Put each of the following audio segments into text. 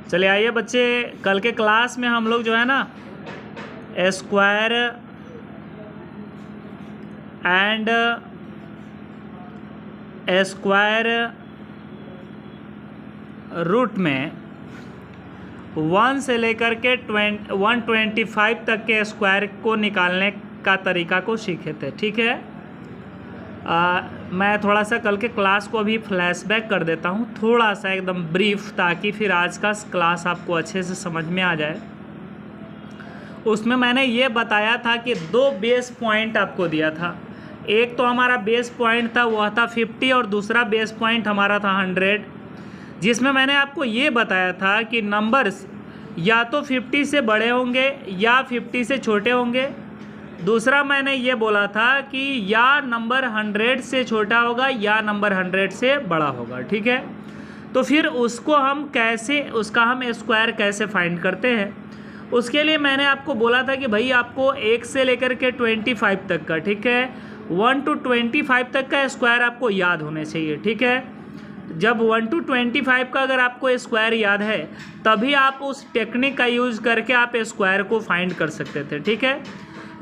चलिए आइए बच्चे, कल के क्लास में हम लोग जो है ना स्क्वायर एंड स्क्वायर रूट में 1 से लेकर के 125 तक के स्क्वायर को निकालने का तरीका को सीखे थे। ठीक है, मैं थोड़ा सा कल के क्लास को अभी फ्लैशबैक कर देता हूँ, थोड़ा सा एकदम ब्रीफ, ताकि फिर आज का क्लास आपको अच्छे से समझ में आ जाए। उसमें मैंने ये बताया था कि 2 बेस पॉइंट आपको दिया था। एक तो हमारा बेस पॉइंट था, वह था 50, और दूसरा बेस पॉइंट हमारा था 100, जिसमें मैंने आपको ये बताया था कि नंबर्स या तो 50 से बड़े होंगे या 50 से छोटे होंगे। दूसरा मैंने ये बोला था कि या नंबर 100 से छोटा होगा या नंबर 100 से बड़ा होगा। ठीक है, तो फिर उसको हम कैसे, उसका हम स्क्वायर कैसे फाइंड करते हैं, उसके लिए मैंने आपको बोला था कि भाई आपको 1 से लेकर के 25 तक का, ठीक है, 1 to 25 तक का स्क्वायर आपको याद होने चाहिए। ठीक है, जब 1 to 25 का अगर आपको स्क्वायर याद है तभी आप उस टेक्निक का यूज़ करके आप स्क्वायर को फाइंड कर सकते थे। ठीक है,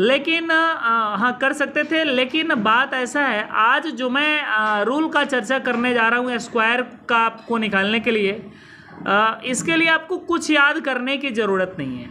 लेकिन हाँ कर सकते थे, लेकिन बात ऐसा है, आज जो मैं रूल का चर्चा करने जा रहा हूँ स्क्वायर का आपको निकालने के लिए, इसके लिए आपको कुछ याद करने की ज़रूरत नहीं है,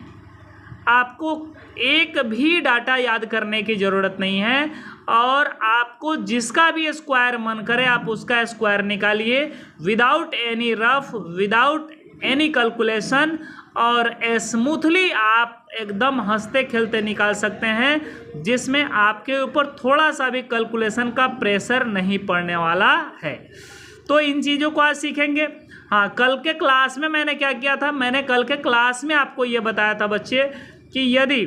आपको एक भी डाटा याद करने की ज़रूरत नहीं है, और आपको जिसका भी स्क्वायर मन करे आप उसका स्क्वायर निकालिए without any rough, without any calculation, और स्मूथली आप एकदम हंसते खेलते निकाल सकते हैं, जिसमें आपके ऊपर थोड़ा सा भी कैलकुलेशन का प्रेशर नहीं पड़ने वाला है। तो इन चीज़ों को आज सीखेंगे। हाँ, कल के क्लास में मैंने क्या किया था, मैंने कल के क्लास में आपको ये बताया था बच्चे कि यदि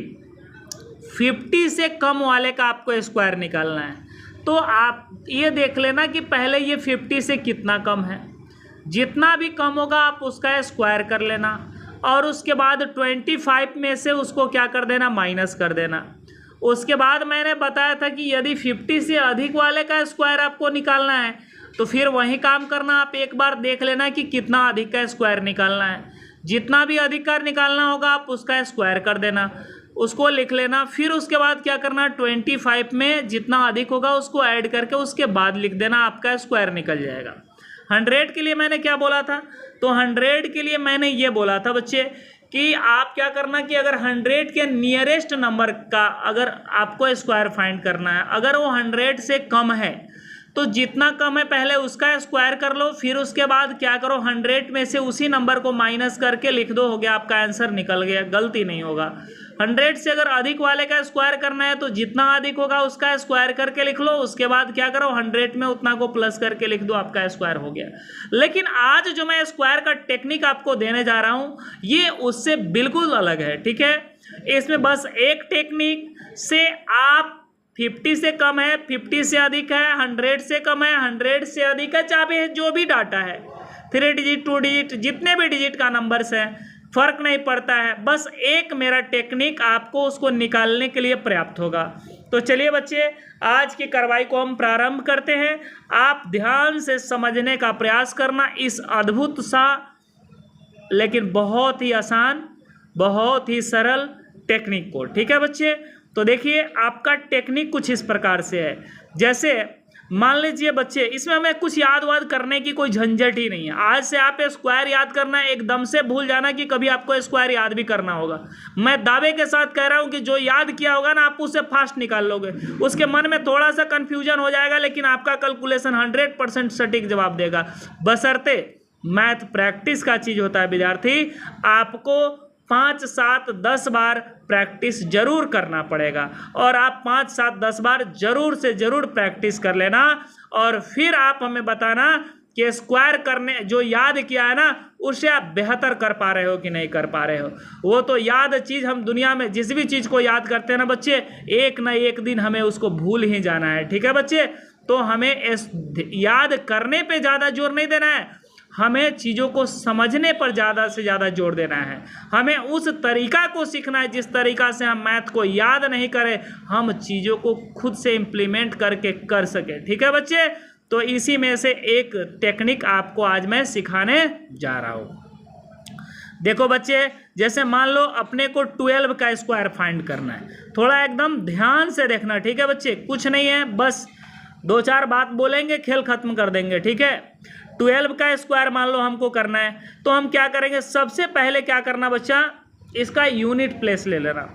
50 से कम वाले का आपको स्क्वायर निकालना है तो आप ये देख लेना कि पहले ये 50 से कितना कम है, जितना भी कम होगा आप उसका स्क्वायर कर लेना, और उसके बाद 25 में से उसको क्या कर देना, माइनस कर देना। उसके बाद मैंने बताया था कि यदि 50 से अधिक वाले का स्क्वायर आपको निकालना है तो फिर वही काम करना, आप एक बार देख लेना कि कितना अधिक का स्क्वायर निकालना है, जितना भी अधिक का निकालना होगा आप उसका स्क्वायर कर देना, उसको लिख लेना। फिर उसके बाद क्या करना, 25 में जितना अधिक होगा उसको ऐड करके उसके बाद लिख देना, आपका स्क्वायर निकल जाएगा। 100 के लिए मैंने क्या बोला था, तो 100 के लिए मैंने ये बोला था बच्चे कि आप क्या करना कि अगर 100 के नियरेस्ट नंबर का अगर आपको स्क्वायर फाइंड करना है, अगर वो 100 से कम है तो जितना कम है पहले उसका स्क्वायर कर लो, फिर उसके बाद क्या करो, 100 में से उसी नंबर को माइनस करके लिख दो, हो गया आपका आंसर निकल गया, गलती नहीं होगा। 100 से अगर अधिक वाले का स्क्वायर करना है तो जितना अधिक होगा उसका स्क्वायर करके लिख लो, उसके बाद क्या करो 100 में उतना को प्लस करके लिख दो, आपका स्क्वायर हो गया। लेकिन आज जो मैं स्क्वायर का टेक्निक आपको देने जा रहा हूँ ये उससे बिल्कुल अलग है। ठीक है, इसमें बस एक टेक्निक से आप 50 से कम है, 50 से अधिक है, 100 से कम है, 100 से अधिक है, चाहे जो भी डाटा है, 3 डिजिट 2 डिजिट जितने भी डिजिट का नंबर्स है फर्क नहीं पड़ता है, बस एक मेरा टेक्निक आपको उसको निकालने के लिए पर्याप्त होगा। तो चलिए बच्चे, आज की कार्रवाई को हम प्रारंभ करते हैं। आप ध्यान से समझने का प्रयास करना इस अद्भुत सा लेकिन बहुत ही आसान, बहुत ही सरल टेक्निक को। ठीक है बच्चे, तो देखिए आपका टेक्निक कुछ इस प्रकार से है, जैसे मान लीजिए बच्चे, इसमें हमें कुछ याद वाद करने की कोई झंझट ही नहीं है। आज से आप स्क्वायर याद करना एकदम से भूल जाना कि कभी आपको स्क्वायर याद भी करना होगा। मैं दावे के साथ कह रहा हूं कि जो याद किया होगा ना आप उससे फास्ट निकाल लोगे, उसके मन में थोड़ा सा कंफ्यूजन हो जाएगा लेकिन आपका कैलकुलेशन 100% सटीक जवाब देगा, बशर्ते मैथ प्रैक्टिस का चीज़ होता है विद्यार्थी, आपको 5, 7, 10 बार प्रैक्टिस जरूर करना पड़ेगा, और आप 5, 7, 10 बार जरूर से जरूर प्रैक्टिस कर लेना, और फिर आप हमें बताना कि स्क्वायर करने जो याद किया है ना उससे आप बेहतर कर पा रहे हो कि नहीं कर पा रहे हो। वो तो याद चीज़, हम दुनिया में जिस भी चीज़ को याद करते हैं ना बच्चे, एक न एक दिन हमें उसको भूल ही जाना है। ठीक है बच्चे, तो हमें याद करने पे ज़्यादा जोर नहीं देना है, हमें चीज़ों को समझने पर ज़्यादा से ज़्यादा जोर देना है। हमें उस तरीका को सीखना है जिस तरीका से हम मैथ को याद नहीं करें, हम चीज़ों को खुद से इम्प्लीमेंट करके कर सकें। ठीक है बच्चे, तो इसी में से एक टेक्निक आपको आज मैं सिखाने जा रहा हूँ। देखो बच्चे, जैसे मान लो अपने को 12 का स्क्वायर फाइंड करना है, थोड़ा एकदम ध्यान से देखना, ठीक है बच्चे, कुछ नहीं है, बस 2-4 बात बोलेंगे, खेल खत्म कर देंगे, ठीक है। 12 का स्क्वायर मान लो हमको करना है, तो हम क्या करेंगे, सबसे पहले क्या करना बच्चा, इसका यूनिट प्लेस ले लेना।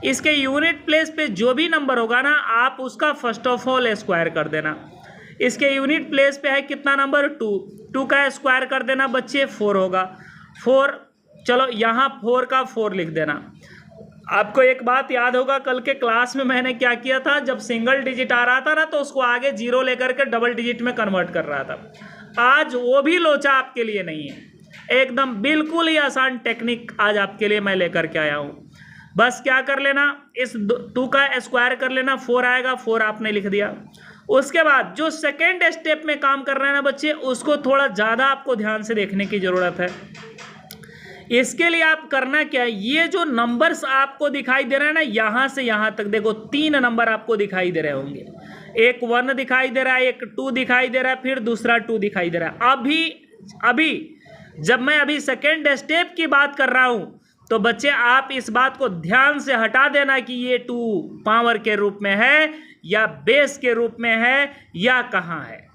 इसके यूनिट प्लेस पे जो भी नंबर होगा ना, आप उसका फर्स्ट ऑफ ऑल स्क्वायर कर देना। इसके यूनिट प्लेस पे है कितना नंबर, 2 का स्क्वायर कर देना बच्चे, 4 होगा, 4, चलो यहाँ 4 का 4 लिख देना। आपको एक बात याद होगा, कल के क्लास में मैंने क्या किया था, जब सिंगल डिजिट आ रहा था ना, तो उसको आगे 0 लेकर के डबल डिजिट में कन्वर्ट कर रहा था। आज वो भी लोचा आपके लिए नहीं है, एकदम बिल्कुल ही आसान टेक्निक आज आपके लिए मैं लेकर के आया हूँ। बस क्या कर लेना, इस 2 का स्क्वायर कर लेना, 4 आएगा, 4 आपने लिख दिया। उसके बाद जो सेकेंड स्टेप में काम कर रहे हैं ना बच्चे, उसको थोड़ा ज़्यादा आपको ध्यान से देखने की ज़रूरत है। इसके लिए आप करना क्या है, ये जो नंबर्स आपको दिखाई दे रहे हैं ना, यहाँ से यहाँ तक देखो 3 नंबर आपको दिखाई दे रहे होंगे, एक 1 दिखाई दे रहा है, एक 2 दिखाई दे रहा है, फिर दूसरा 2 दिखाई दे रहा है। अभी जब मैं अभी सेकेंड स्टेप की बात कर रहा हूँ, तो बच्चे आप इस बात को ध्यान से हटा देना कि ये 2 पावर के रूप में है या बेस के रूप में है या कहाँ है।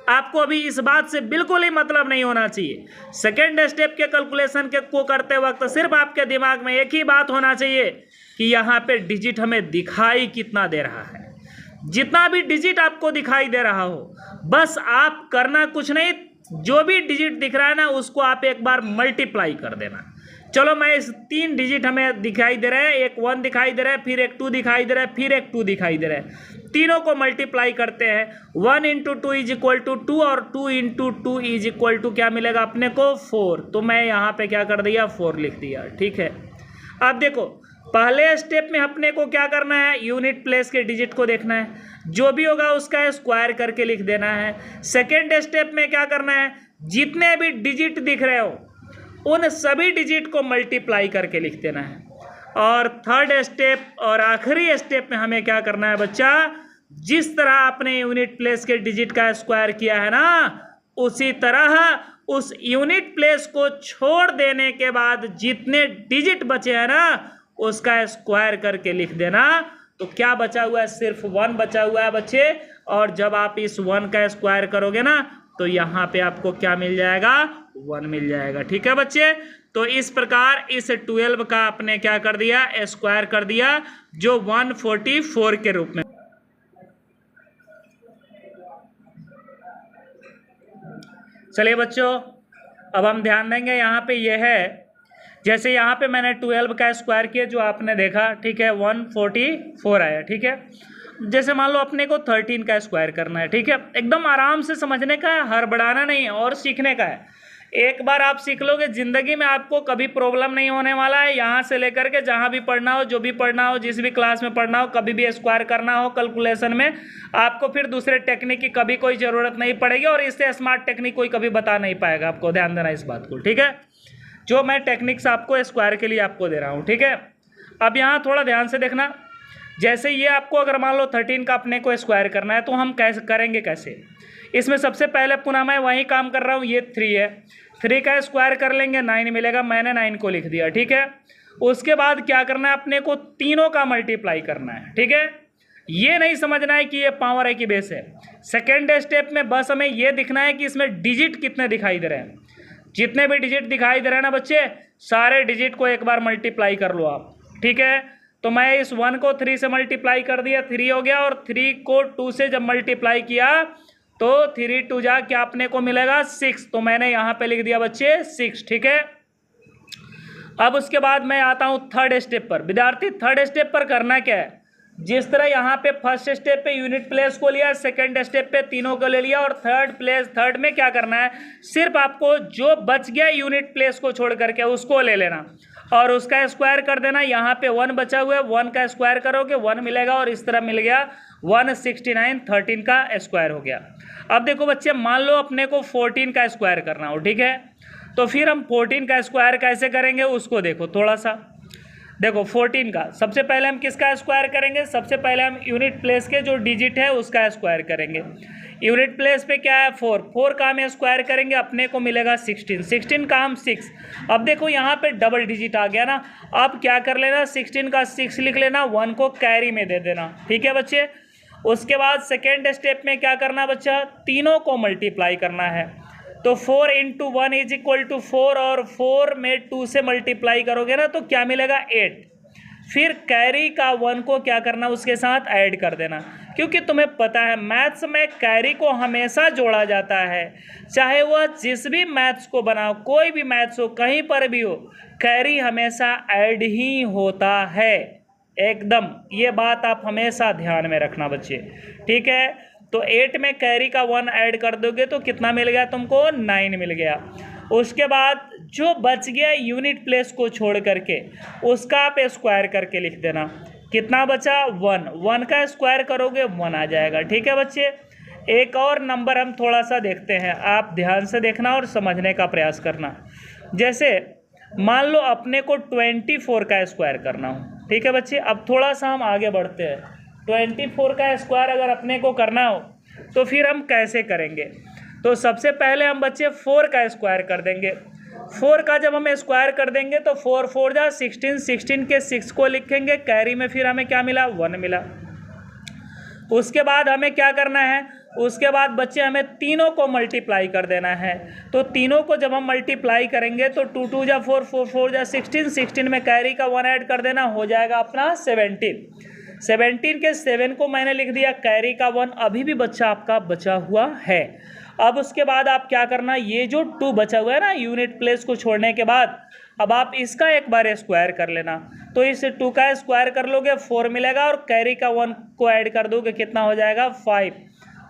आपको अभी इस बात से बिल्कुल ही मतलब नहीं होना चाहिए। सेकेंड स्टेप के कैलकुलेशन को करते वक्त सिर्फ आपके दिमाग में एक ही बात होना चाहिए कि यहाँ पे डिजिट हमें दिखाई कितना दे रहा है। जितना भी डिजिट आपको दिखाई दे रहा हो, बस आप करना कुछ नहीं, जो भी डिजिट दिख रहा है ना, उसको आप एक बार मल्टीप्लाई कर देना। चलो मैं इस 3 डिजिट हमें दिखाई दे रहे हैं, एक 1 दिखाई दे रहा है, फिर एक 2 दिखाई दे रहा है, फिर एक 2 दिखाई दे रहा है, तीनों को मल्टीप्लाई करते हैं। 1 × 2 = 2 और 2 × 2 = क्या मिलेगा अपने को, 4। तो मैं यहाँ पे क्या कर दिया, 4 लिख दिया, ठीक है। अब देखो पहले स्टेप में अपने को क्या करना है, यूनिट प्लेस के डिजिट को देखना है, जो भी होगा उसका स्क्वायर करके लिख देना है। सेकेंड स्टेप में क्या करना है, जितने भी डिजिट दिख रहे हो उन सभी डिजिट को मल्टीप्लाई करके लिख देना है। और थर्ड स्टेप और आखिरी स्टेप में हमें क्या करना है बच्चा, जिस तरह आपने यूनिट प्लेस के डिजिट का स्क्वायर किया है ना, उसी तरह उस यूनिट प्लेस को छोड़ देने के बाद जितने डिजिट बचे हैं ना, उसका स्क्वायर करके लिख देना। तो क्या बचा हुआ है, सिर्फ 1 बचा हुआ है बच्चे। और जब आप इस 1 का स्क्वायर करोगे ना, तो यहाँ पे आपको क्या मिल जाएगा, 1 मिल जाएगा, ठीक है बच्चे। तो इस प्रकार इस 12 का आपने क्या कर दिया, स्क्वायर कर दिया, जो 144 के रूप में। चलिए बच्चों, अब हम ध्यान देंगे यहाँ पे ये है, जैसे यहाँ पे मैंने 12 का स्क्वायर किया, जो आपने देखा, ठीक है, 144 आया, ठीक है। जैसे मान लो अपने को 13 का स्क्वायर करना है, ठीक है। एकदम आराम से समझने का है, हड़बड़ाना नहीं है और सीखने का है। एक बार आप सीख लोगे, ज़िंदगी में आपको कभी प्रॉब्लम नहीं होने वाला है। यहाँ से लेकर के जहाँ भी पढ़ना हो, जो भी पढ़ना हो, जिस भी क्लास में पढ़ना हो, कभी भी स्क्वायर करना हो कैलकुलेशन में, आपको फिर दूसरे टेक्निक की कभी कोई ज़रूरत नहीं पड़ेगी, और इससे स्मार्ट टेक्निक कोई कभी बता नहीं पाएगा। आपको ध्यान देना इस बात को, ठीक है। जो मैं टेक्निक्स आपको स्क्वायर के लिए आपको दे रहा हूँ, ठीक है। अब यहाँ थोड़ा ध्यान से देखना, जैसे ये आपको अगर मान लो 13 का अपने को स्क्वायर करना है, तो हम कैसे करेंगे, कैसे, इसमें सबसे पहले पुनः मैं वही काम कर रहा हूँ, ये 3 है, 3 का स्क्वायर कर लेंगे, 9 मिलेगा, मैंने 9 को लिख दिया, ठीक है। उसके बाद क्या करना है, अपने को तीनों का मल्टीप्लाई करना है, ठीक है। ये नहीं समझना है कि ये पावर है कि बेस है। सेकेंड स्टेप में बस हमें ये दिखना है कि इसमें डिजिट कितने दिखाई दे रहे हैं। जितने भी डिजिट दिखाई दे रहे हैं ना बच्चे, सारे डिजिट को एक बार मल्टीप्लाई कर लो आप, ठीक है। तो मैं इस 1 को 3 से मल्टीप्लाई कर दिया, 3 हो गया, और 3 को 2 से जब मल्टीप्लाई किया तो 3 2 जा क्या अपने को मिलेगा, 6। तो मैंने यहाँ पे लिख दिया बच्चे 6, ठीक है। अब उसके बाद मैं आता हूँ थर्ड स्टेप पर। विद्यार्थी थर्ड स्टेप पर करना क्या है, जिस तरह यहाँ पे फर्स्ट स्टेप पे यूनिट प्लेस को लिया, सेकंड स्टेप पे तीनों को ले लिया, और थर्ड में क्या करना है, सिर्फ आपको जो बच गया यूनिट प्लेस को छोड़ करके उसको ले लेना और उसका स्क्वायर कर देना। यहाँ पे 1 बचा हुआ है, 1 का स्क्वायर करोगे 1 मिलेगा, और इस तरह मिल गया 169, 13 का स्क्वायर हो गया। अब देखो बच्चे, मान लो अपने को 14 का स्क्वायर करना हो, ठीक है। तो फिर हम 14 का स्क्वायर कैसे करेंगे उसको देखो थोड़ा सा। देखो 14 का सबसे पहले हम किसका स्क्वायर करेंगे, सबसे पहले हम यूनिट प्लेस के जो डिजिट है उसका स्क्वायर करेंगे। यूनिट प्लेस पे क्या है 4, 4 का हम स्क्वायर करेंगे अपने को मिलेगा 16, 16 का हम 6। अब देखो यहाँ पे डबल डिजिट आ गया ना, अब क्या कर लेना 16 का 6 लिख लेना, 1 को कैरी में दे देना, ठीक है बच्चे। उसके बाद सेकेंड स्टेप में क्या करना बच्चा, तीनों को मल्टीप्लाई करना है। तो 4 × 1 इज इक्वल टू 4, और 4 में 2 से मल्टीप्लाई करोगे ना तो क्या मिलेगा 8। फिर कैरी का 1 को क्या करना उसके साथ ऐड कर देना, क्योंकि तुम्हें पता है मैथ्स में कैरी को हमेशा जोड़ा जाता है, चाहे वह जिस भी मैथ्स को बनाओ, कोई भी मैथ्स हो कहीं पर भी हो, कैरी हमेशा ऐड ही होता है एकदम। ये बात आप हमेशा ध्यान में रखना बच्चे, ठीक है। तो 8 में कैरी का 1 ऐड कर दोगे तो कितना मिल गया तुमको 9 मिल गया। उसके बाद जो बच गया यूनिट प्लेस को छोड़ करके उसका आप स्क्वायर करके लिख देना, कितना बचा 1, 1 का स्क्वायर करोगे 1 आ जाएगा, ठीक है बच्चे। एक और नंबर हम थोड़ा सा देखते हैं, आप ध्यान से देखना और समझने का प्रयास करना। जैसे मान लो अपने को 24 का स्क्वायर करना हो, ठीक है बच्चे। अब थोड़ा सा हम आगे बढ़ते हैं, 24 का स्क्वायर अगर अपने को करना हो तो फिर हम कैसे करेंगे। तो सबसे पहले हम बच्चे 4 का स्क्वायर कर देंगे। 4 का जब हम स्क्वायर कर देंगे तो 4 4 जा 16, 16 के 6 को लिखेंगे, कैरी में फिर हमें क्या मिला 1 मिला। उसके बाद हमें क्या करना है, उसके बाद बच्चे हमें तीनों को मल्टीप्लाई कर देना है। तो तीनों को जब हम मल्टीप्लाई करेंगे तो 2 2 जा 4, 4 4 जा 16, 16 में कैरी का 1 ऐड कर देना, हो जाएगा अपना 17। 17 के 7 को मैंने लिख दिया, कैरी का 1 अभी भी बच्चा आपका बचा हुआ है। अब उसके बाद आप क्या करना, ये जो 2 बचा हुआ है ना यूनिट प्लेस को छोड़ने के बाद, अब आप इसका एक बार स्क्वायर कर लेना। तो इस 2 का स्क्वायर कर लोगे 4 मिलेगा, और कैरी का 1 को ऐड कर दोगे, कितना हो जाएगा 5।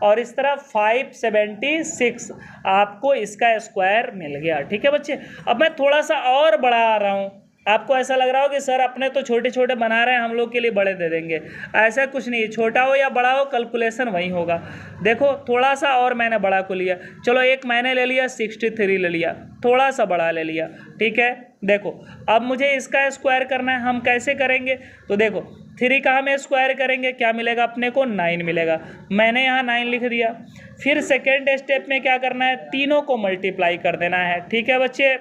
और इस तरह 576 आपको इसका स्क्वायर मिल गया, ठीक है बच्चे। अब मैं थोड़ा सा और बढ़ा रहा हूँ, आपको ऐसा लग रहा हो कि सर अपने तो छोटे छोटे बना रहे हैं, हम लोग के लिए बड़े दे देंगे। ऐसा कुछ नहीं है, छोटा हो या बड़ा हो कैलकुलेशन वही होगा। देखो थोड़ा सा और मैंने बड़ा को लिया, चलो एक मैंने ले लिया 63 ले लिया, थोड़ा सा बड़ा ले लिया, ठीक है। देखो अब मुझे इसका स्क्वायर करना है, हम कैसे करेंगे, तो देखो 3 का हम स्क्वायर करेंगे, क्या मिलेगा अपने को 9 मिलेगा, मैंने यहाँ 9 लिख दिया। फिर सेकेंड स्टेप में क्या करना है, तीनों को मल्टीप्लाई कर देना है, ठीक है बच्चे।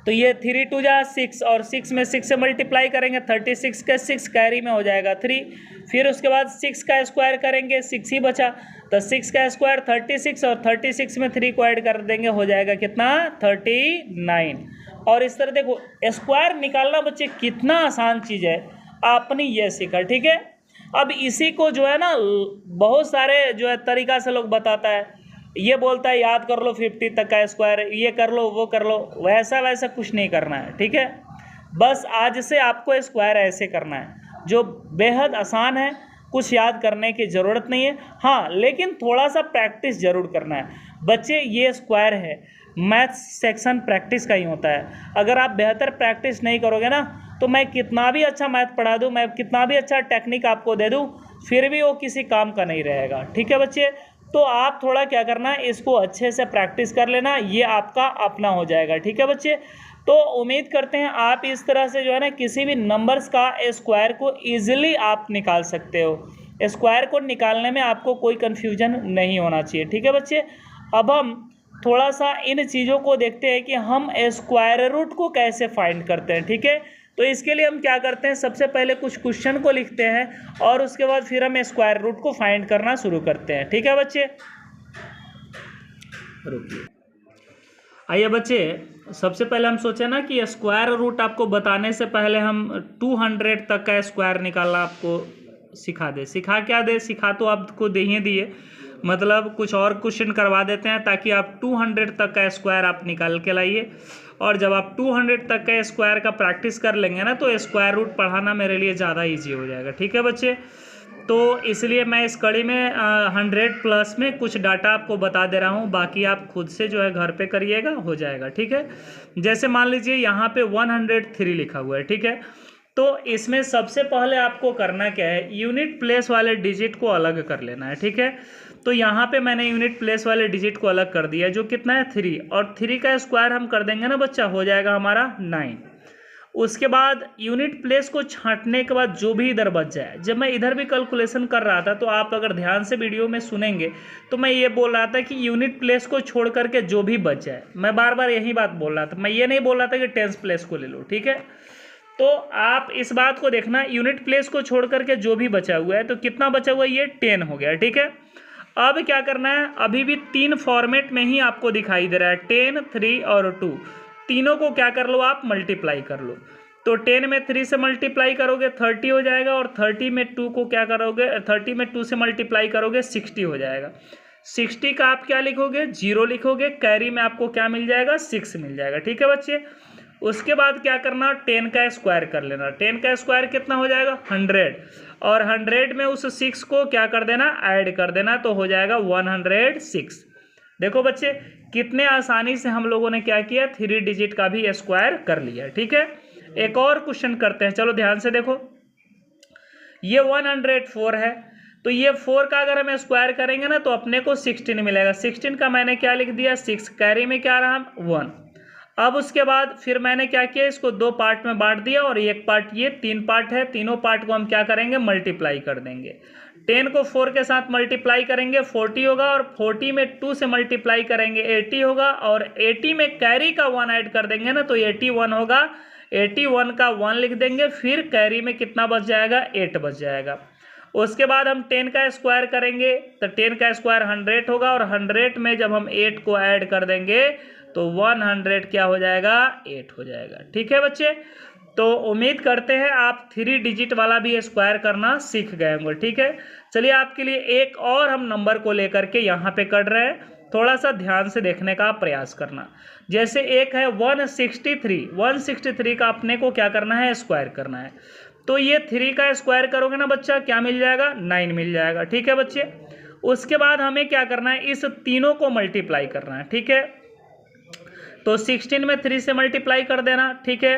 तो ये 3 2 जा 6, और 6 में 6 से मल्टीप्लाई करेंगे, 36 के 6 कैरी में हो जाएगा 3। फिर उसके बाद 6 का स्क्वायर करेंगे, 6 ही बचा, तो 6 का स्क्वायर 36, और 36 में 3 को ऐड कर देंगे, हो जाएगा कितना 39। और इस तरह देखो स्क्वायर निकालना बच्चे कितना आसान चीज़ है, आपने ये सीखा, ठीक है। अब इसी को जो है ना बहुत सारे जो है तरीका से लोग बताता है, ये बोलता है याद कर लो 50 तक का स्क्वायर, ये कर लो वो कर लो, वैसा कुछ नहीं करना है, ठीक है। बस आज से आपको स्क्वायर ऐसे करना है जो बेहद आसान है, कुछ याद करने की ज़रूरत नहीं है, हाँ लेकिन थोड़ा सा प्रैक्टिस ज़रूर करना है बच्चे। ये स्क्वायर है, मैथ्स सेक्शन प्रैक्टिस का ही होता है। अगर आप बेहतर प्रैक्टिस नहीं करोगे ना तो मैं कितना भी अच्छा मैथ पढ़ा दूँ, मैं कितना भी अच्छा टेक्निक आपको दे दूँ, फिर भी वो किसी काम का नहीं रहेगा, ठीक है बच्चे। तो आप थोड़ा क्या करना है, इसको अच्छे से प्रैक्टिस कर लेना, ये आपका अपना हो जाएगा, ठीक है बच्चे। तो उम्मीद करते हैं आप इस तरह से जो है ना किसी भी नंबर्स का स्क्वायर को ईजिली आप निकाल सकते हो। स्क्वायर को निकालने में आपको कोई कन्फ्यूजन नहीं होना चाहिए, ठीक है बच्चे। अब हम थोड़ा सा इन चीज़ों को देखते हैं कि हम स्क्वायर रूट को कैसे फाइंड करते हैं, ठीक है। तो इसके लिए हम क्या करते हैं, सबसे पहले कुछ क्वेश्चन को लिखते हैं और उसके बाद फिर हम स्क्वायर रूट को फाइंड करना शुरू करते हैं, ठीक है बच्चे। रुकिए, आइए बच्चे, सबसे पहले हम सोचे ना कि स्क्वायर रूट आपको बताने से पहले हम 200 तक का स्क्वायर निकालना आपको सिखा तो आपको दे ही दिए, मतलब कुछ और क्वेश्चन करवा देते हैं ताकि आप 200 तक का स्क्वायर आप निकाल के लाइए। और जब आप 200 तक का स्क्वायर का प्रैक्टिस कर लेंगे ना तो स्क्वायर रूट पढ़ाना मेरे लिए ज़्यादा इजी हो जाएगा, ठीक है बच्चे। तो इसलिए मैं इस कड़ी में 100 प्लस में कुछ डाटा आपको बता दे रहा हूँ, बाकी आप खुद से जो है घर पे करिएगा, हो जाएगा, ठीक है। जैसे मान लीजिए यहाँ पे 103 लिखा हुआ है, ठीक है। तो इसमें सबसे पहले आपको करना क्या है, यूनिट प्लेस वाले डिजिट को अलग कर लेना है, ठीक है। तो यहाँ पे मैंने यूनिट प्लेस वाले डिजिट को अलग कर दिया, जो कितना है 3, और 3 का स्क्वायर हम कर देंगे ना बच्चा, हो जाएगा हमारा 9। उसके बाद यूनिट प्लेस को छांटने के बाद जो भी इधर बच जाए, जब मैं इधर भी कैलकुलेशन कर रहा था तो आप अगर ध्यान से वीडियो में सुनेंगे तो मैं ये बोल रहा था कि यूनिट प्लेस को छोड़ करके जो भी बच जाए, मैं बार बार यही बात बोल रहा था, मैं ये नहीं बोल रहा था कि टेंस प्लेस को ले लो, ठीक है। तो आप इस बात को देखना, यूनिट प्लेस को छोड़ करके जो भी बचा हुआ है, तो कितना बचा हुआ है, ये 10 हो गया, ठीक है। अब क्या करना है, अभी भी 3 फॉर्मेट में ही आपको दिखाई दे रहा है, 10, 3 और 2, तीनों को क्या कर लो आप मल्टीप्लाई कर लो। तो 10 में 3 से मल्टीप्लाई करोगे 30 हो जाएगा, और 30 में 2 को क्या करोगे, 30 में 2 से मल्टीप्लाई करोगे 60 हो जाएगा। 60 का आप क्या लिखोगे, 0 लिखोगे, कैरी में आपको क्या मिल जाएगा, 6 मिल जाएगा, ठीक है बच्चे। उसके बाद क्या करना, 10 का स्क्वायर कर लेना, 10 का स्क्वायर कितना हो जाएगा, 100, और 100 में उस 6 को क्या कर देना, ऐड कर देना, तो हो जाएगा 106। देखो बच्चे कितने आसानी से हम लोगों ने क्या किया, 3 डिजिट का भी स्क्वायर कर लिया, ठीक है। एक और क्वेश्चन करते हैं, चलो ध्यान से देखो, ये 104 है, तो ये 4 का अगर हम स्क्वायर करेंगे ना तो अपने को 16 मिलेगा। 16 का मैंने क्या लिख दिया, 6, कैरी में क्या रहा, 1। अब उसके बाद फिर मैंने क्या किया, इसको 2 पार्ट में बांट दिया, और एक पार्ट, ये 3 पार्ट है, तीनों पार्ट को हम क्या करेंगे, मल्टीप्लाई कर देंगे। 10 को 4 के साथ मल्टीप्लाई करेंगे 40 होगा, और 40 में 2 से मल्टीप्लाई करेंगे 80 होगा, और 80 में कैरी का 1 ऐड कर देंगे ना तो 81 होगा। 81 का 1 लिख देंगे, फिर कैरी में कितना बच जाएगा, 8 बच जाएगा। उसके बाद हम 10 का स्क्वायर करेंगे तो 10 का स्क्वायर 100 होगा, और 100 में जब हम 8 को ऐड कर देंगे तो 100 क्या हो जाएगा, 8 हो जाएगा, ठीक है बच्चे। तो उम्मीद करते हैं आप 3 डिजिट वाला भी स्क्वायर करना सीख गए होंगे, ठीक है। चलिए आपके लिए एक और हम नंबर को लेकर के यहाँ पे कर रहे हैं, थोड़ा सा ध्यान से देखने का प्रयास करना। जैसे एक है 163, 163 का अपने को क्या करना है, स्क्वायर करना है। तो ये 3 का स्क्वायर करोगे ना बच्चा, क्या मिल जाएगा, 9 मिल जाएगा, ठीक है बच्चे। उसके बाद हमें क्या करना है, इस तीनों को मल्टीप्लाई करना है, ठीक है। तो 16 में 3 से मल्टीप्लाई कर देना, ठीक है।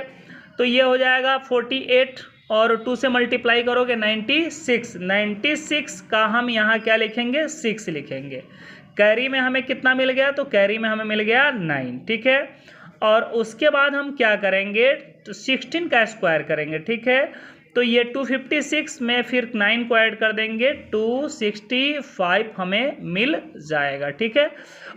तो ये हो जाएगा 48, और 2 से मल्टीप्लाई करोगे 96। 96 का हम यहाँ क्या लिखेंगे, 6 लिखेंगे। कैरी में हमें कितना मिल गया, तो कैरी में हमें मिल गया 9, ठीक है। और उसके बाद हम क्या करेंगे, तो 16 का स्क्वायर करेंगे, ठीक है। तो ये 256 में फिर 9 को ऐड कर देंगे, 265 हमें मिल जाएगा, ठीक है।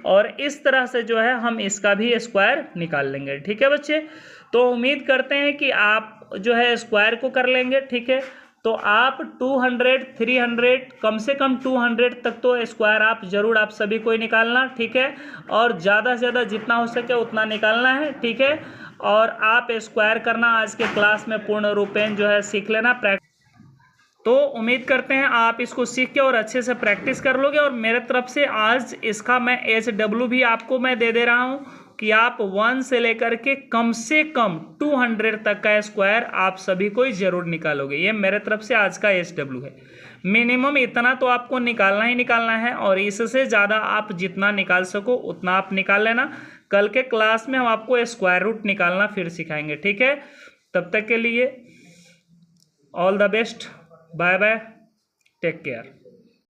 और इस तरह से जो है हम इसका भी स्क्वायर निकाल लेंगे, ठीक है बच्चे। तो उम्मीद करते हैं कि आप जो है स्क्वायर को कर लेंगे, ठीक है। तो आप 200, 300, कम से कम 200 तक तो स्क्वायर आप जरूर आप सभी को ही निकालना, ठीक है। और ज़्यादा से ज़्यादा जितना हो सके उतना निकालना है, ठीक है। और आप स्क्वायर करना आज के क्लास में पूर्ण रूपेण जो है सीख लेना, तो उम्मीद करते हैं आप इसको सीख के और अच्छे से प्रैक्टिस कर लोगे। और मेरे तरफ से आज इसका मैं HW भी आपको मैं दे दे रहा हूँ कि आप 1 से लेकर के कम से कम 200 तक का स्क्वायर आप सभी को ही जरूर निकालोगे। ये मेरे तरफ से आज का HW है। मिनिमम इतना तो आपको निकालना ही निकालना है, और इससे ज़्यादा आप जितना निकाल सको उतना आप निकाल लेना। कल के क्लास में हम आपको स्क्वायर रूट निकालना फिर सिखाएंगे, ठीक है। तब तक के लिए all the best, bye bye, take care.